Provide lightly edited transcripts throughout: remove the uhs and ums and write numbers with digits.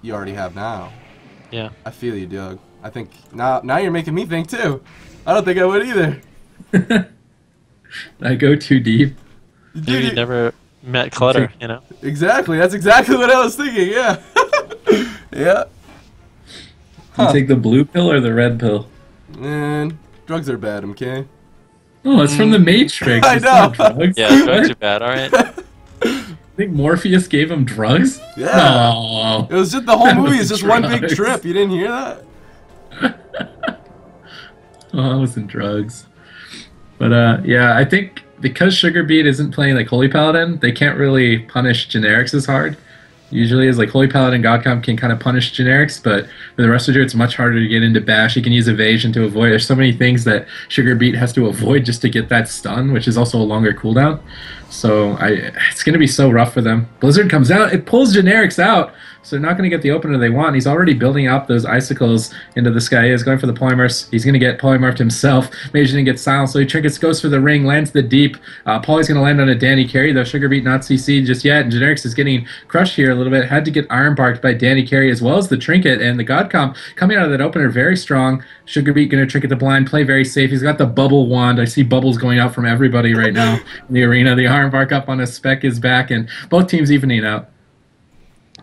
you already have now. Yeah. I feel you, Doug. I think now you're making me think too. I don't think I would either. I go too deep. Maybe you never met clutter, you know? Exactly. That's exactly what I was thinking. Yeah. Yeah. You take the blue pill or the red pill? Man, drugs are bad, okay? Oh, it's from the Matrix. I It's know. not drugs. Yeah, drugs are bad, alright? I think Morpheus gave him drugs? Yeah. No. It was just the whole That movie was is just one big drugs. trip. You didn't hear that? Oh, it wasn't drugs. But yeah, I think because Sugarbeet isn't playing like Holy Paladin, they can't really punish Genericz as hard. Usually is like Holy Paladin Godcomp can kind of punish Genericz, but for the rest of it's much harder to get into bash. He can use evasion to avoid. There's so many things that Sugarbeet has to avoid just to get that stun, which is also a longer cooldown. So it's going to be so rough for them. Blizzard comes out, it pulls Genericz out, so they're not going to get the opener they want. He's already building up those icicles into the sky. He's going for the polymorphs. He's going to get polymorphed himself. Mageiden gets silenced, so he trinkets, goes for the ring, lands the deep. Poly's going to land on a Dannycarry, though Sugarbeet not CC'd just yet, and Genericz is getting crushed here a little bit. Had to get iron barked by Dannycarry as well as the trinket, and the God Comp coming out of that opener very strong. Sugarbeet going to trinket the blind, play very safe. He's got the bubble wand. I see bubbles going out from everybody right now in the arena. The iron bark up on a Specisback, and both teams evening out.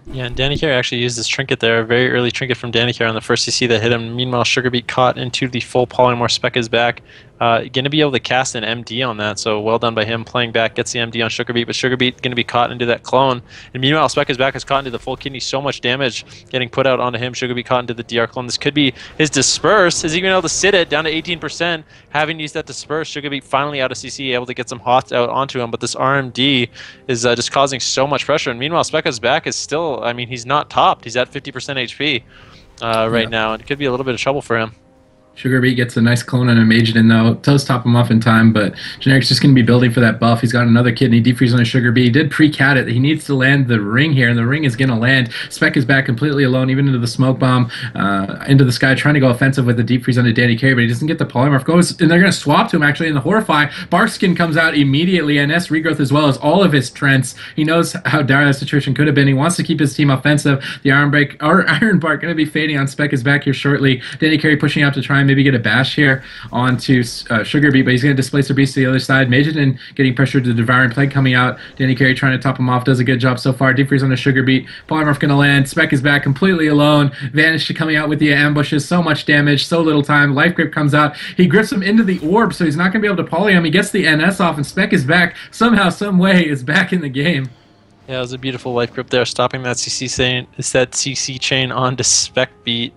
Yeah, and Dannycarry actually used his trinket there, a very early trinket from Dannycarry on the first CC that hit him. Meanwhile, Sugarbeet caught into the full polymorph Specisback. Going to be able to cast an MD on that, so well done by him playing back, gets the MD on Sugarbeet, but Sugarbeet going to be caught into that clone. And meanwhile, Specisback has caught into the full kidney, so much damage getting put out onto him. Sugarbeet caught into the DR clone. This could be his disperse. Is he going to be able to sit it down to 18%? Having used that disperse, Sugarbeet finally out of CC, able to get some hots out onto him, but this RMD is just causing so much pressure. And meanwhile, Specisback is still, I mean, he's not topped. He's at 50% HP right now, and it could be a little bit of trouble for him. Sugarbeet gets a nice clone on a Mageiden, though. Does top him off in time, but Generic's just going to be building for that buff. He's got another kidney. Deep freeze on a Sugarbeet. He did pre-cat it. He needs to land the ring here, and the ring is going to land. Specisback completely alone, even into the smoke bomb, into the sky, trying to go offensive with the deep freeze onto Dannycarry, but he doesn't get the polymorph. Goes, and they're going to swap to him, actually, in the Horrify. Barkskin comes out immediately, and S regrowth as well as all of his Trents. He knows how dire that situation could have been. He wants to keep his team offensive. The Iron Bark going to be fading on Specisback here shortly. Dannycarry pushing out to try and maybe get a bash here onto Sugarbeet, but he's going to displace the beast to the other side. Mageiden getting pressured to the Devouring Plague coming out. Dannycarry trying to top him off, does a good job so far. Deep freeze on the Sugarbeet. Polymorph going to land. Specisback completely alone. Vanish coming out with the ambushes. So much damage, so little time. Life Grip comes out. He grips him into the orb, so he's not going to be able to poly him. He gets the NS off, and Specisback somehow, some way is back in the game. Yeah, it was a beautiful life grip there, stopping that CC chain onto Sugarbeet.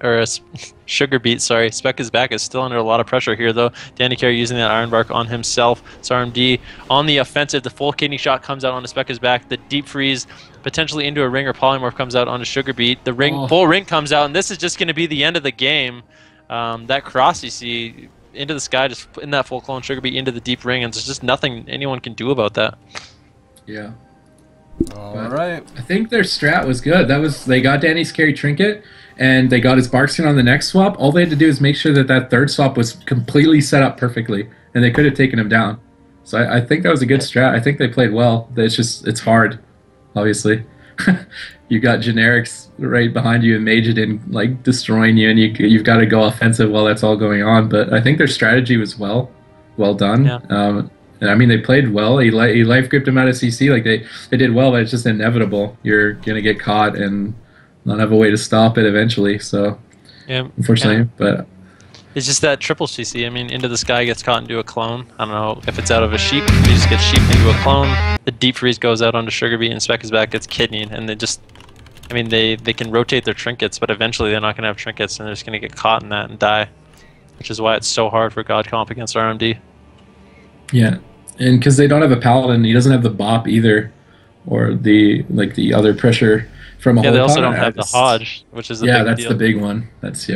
Sorry, Specisback is still under a lot of pressure here, though. Dannycarry using that Iron Bark on himself. It's RMD on the offensive. The full kidney shot comes out onto Specisback. The deep freeze potentially into a ring or polymorph comes out onto Sugarbeet. The ring, full ring comes out, and this is just going to be the end of the game. That cross you see into the sky, just in that full clone Sugarbeet into the deep ring, and there's just nothing anyone can do about that. Yeah. All right. I think their strat was good. They got Danny's carry trinket, and they got his Barkskin on the next swap. All they had to do is make sure that that third swap was completely set up perfectly, and they could have taken him down. So I think that was a good strat. I think they played well. It's hard, obviously. You got Genericz right behind you and Mageiden like destroying you, and you've got to go offensive while that's all going on. But I think their strategy was well done. Yeah. I mean, they played well. He life gripped him out of CC. Like they did well, but it's just inevitable. You're gonna get caught and not have a way to stop it eventually. So, yeah, unfortunately, but it's just that triple CC. I mean, into the sky gets caught into a clone. I don't know if it's out of a sheep. If you just get sheep into a clone, the deep freeze goes out onto Sugarbeet, and Specisback gets kidneyed, and they just. I mean, they can rotate their trinkets, but eventually they're not gonna have trinkets, and they're just gonna get caught in that and die. Which is why it's so hard for God Comp against RMD. Yeah. And because they don't have a paladin, he doesn't have the bop either, or the other pressure from a yeah. whole They also paladin. don't have the Hodge, which is a yeah, big that's deal. the big one. That's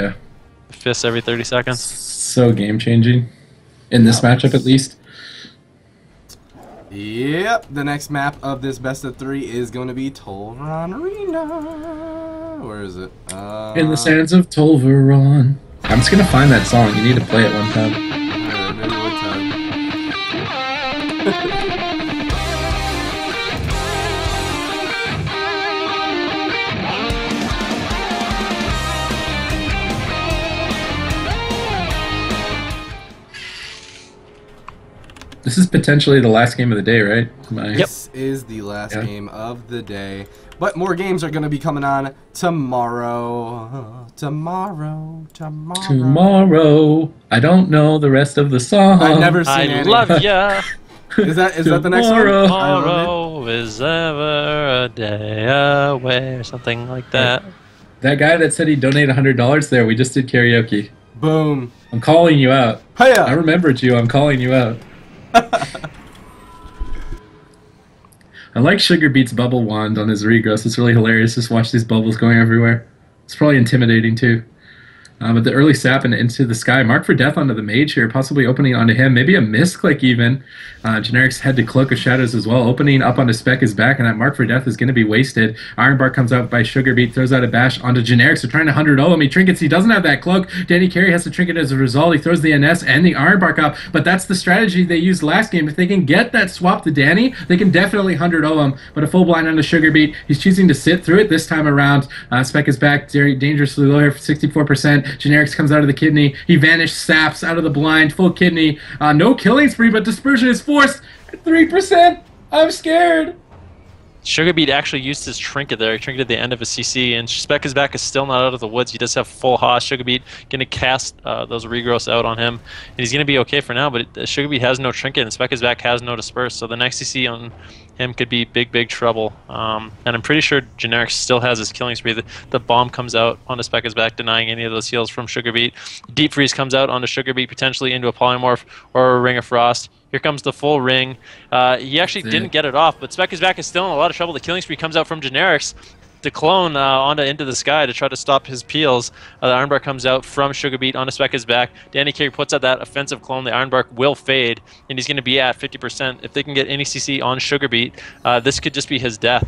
Fists every 30 seconds. So game changing in this matchup at least. Yep, the next map of this best of 3 is going to be Tolvaron Arena. Where is it? In the sands of Tolvaron. I'm just gonna find that song. You need to play it one time. Alright, maybe one time. This is potentially the last game of the day, right? This is the last game of the day. But more games are going to be coming on tomorrow. Tomorrow. I don't know the rest of the song. I've never seen I love ya. Is that the next one? Tomorrow is ever a day away, or something like that. That guy that said he'd donate $100 there, we just did karaoke. Boom. I'm calling you out. Hiya. I remembered you. I'm calling you out. I like Sugarbeet's bubble wand on his regrowth. It's really hilarious. Just watch these bubbles going everywhere. It's probably intimidating too. But the early sap and Into the Sky. Mark for Death onto the Mage here, possibly opening onto him. Maybe a misclick even. Genericz head to Cloak of Shadows as well, opening up onto Specisback, and that Mark for Death is going to be wasted. Ironbark comes out by Sugarbeet, throws out a bash onto Genericz. They're trying to 100-0 him. He trinkets. He doesn't have that Cloak. Dannycarry has to trinket as a result. He throws the NS and the Ironbark up, but that's the strategy they used last game. If they can get that swap to Danny, they can definitely 100-0 him, but a full blind onto Sugarbeet. He's choosing to sit through it this time around. Specisback dangerously low here for 64%. Genericz comes out of the kidney. He vanished, saps out of the blind, full kidney. No killing spree, but dispersion is forced at 3%. I'm scared. Sugarbeet actually used his trinket there. He trinketed the end of a CC, and Specisback is still not out of the woods. He does have full Haas. Sugarbeet going to cast those regrowths out on him, and he's going to be okay for now, but Sugarbeet has no trinket, and Specisback has no disperse, so the next CC on him could be big trouble. And I'm pretty sure Genericz still has his killing spree. The bomb comes out onto Specisback, denying any of those heals from Sugarbeet. Deep Freeze comes out onto Sugarbeet, potentially into a Polymorph or a Ring of Frost. Here comes the full ring. He actually didn't get it off, but Specisback is still in a lot of trouble. The killing spree comes out from Genericz to clone onto Into the Sky to try to stop his peels. The Ironbark comes out from Sugarbeet onto Specisback. Dannycarry puts out that offensive clone. The Ironbark will fade, and he's going to be at 50%. If they can get any CC on Sugarbeet, this could just be his death.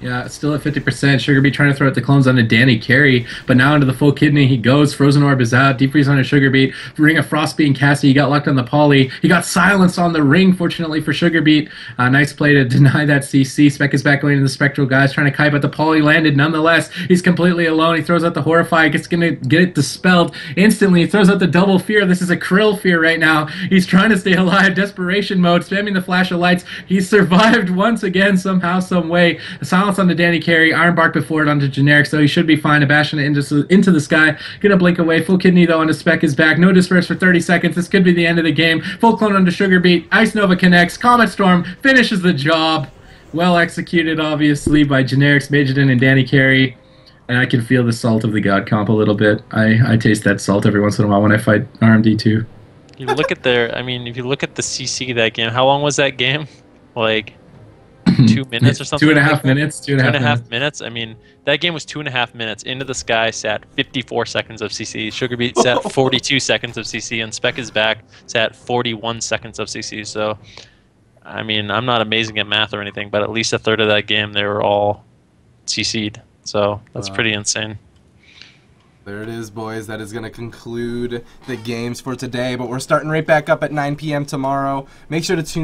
Yeah, still at 50%. Sugarbeet trying to throw out the clones onto Dannycarry, but now into the full kidney he goes. Frozen Orb is out. Deep Freeze onto Sugarbeet. Ring of Frost being casted. He got locked on the poly. He got silenced on the ring, fortunately for Sugarbeet. Nice play to deny that CC. Specisback going to the Spectral Guys, trying to kite, but the poly landed nonetheless. He's completely alone. He throws out the Horrify. Gets going to get it dispelled instantly. He throws out the Double Fear. This is a Krill Fear right now. He's trying to stay alive. Desperation mode, spamming the Flash of Lights. He's survived once again, somehow, some way. Silence on the Dannycarry, Ironbark before it onto Genericz, so he should be fine. A bash into the sky. Gonna blink away. Full kidney though onto Specisback. No disperse for 30 seconds. This could be the end of the game. Full clone onto Sugarbeet. Ice Nova connects. Comet Storm finishes the job. Well executed, obviously, by Genericz, Mageiden, and Dannycarry. And I can feel the salt of the God comp a little bit. I taste that salt every once in a while when I fight RMD too. You look at if you look at the CC of that game, how long was that game? Like 2 minutes or something? 2.5 minutes. 2.5 minutes. I mean, that game was 2.5 minutes. Into the Sky sat 54 seconds of CC. Sugarbeet sat 42 seconds of CC, and Specisback sat 41 seconds of CC. So, I mean, I'm not amazing at math or anything, but at least a third of that game they were all CC'd. So that's pretty insane. There it is, boys. That is going to conclude the games for today, but we're starting right back up at 9 p.m. tomorrow. Make sure to tune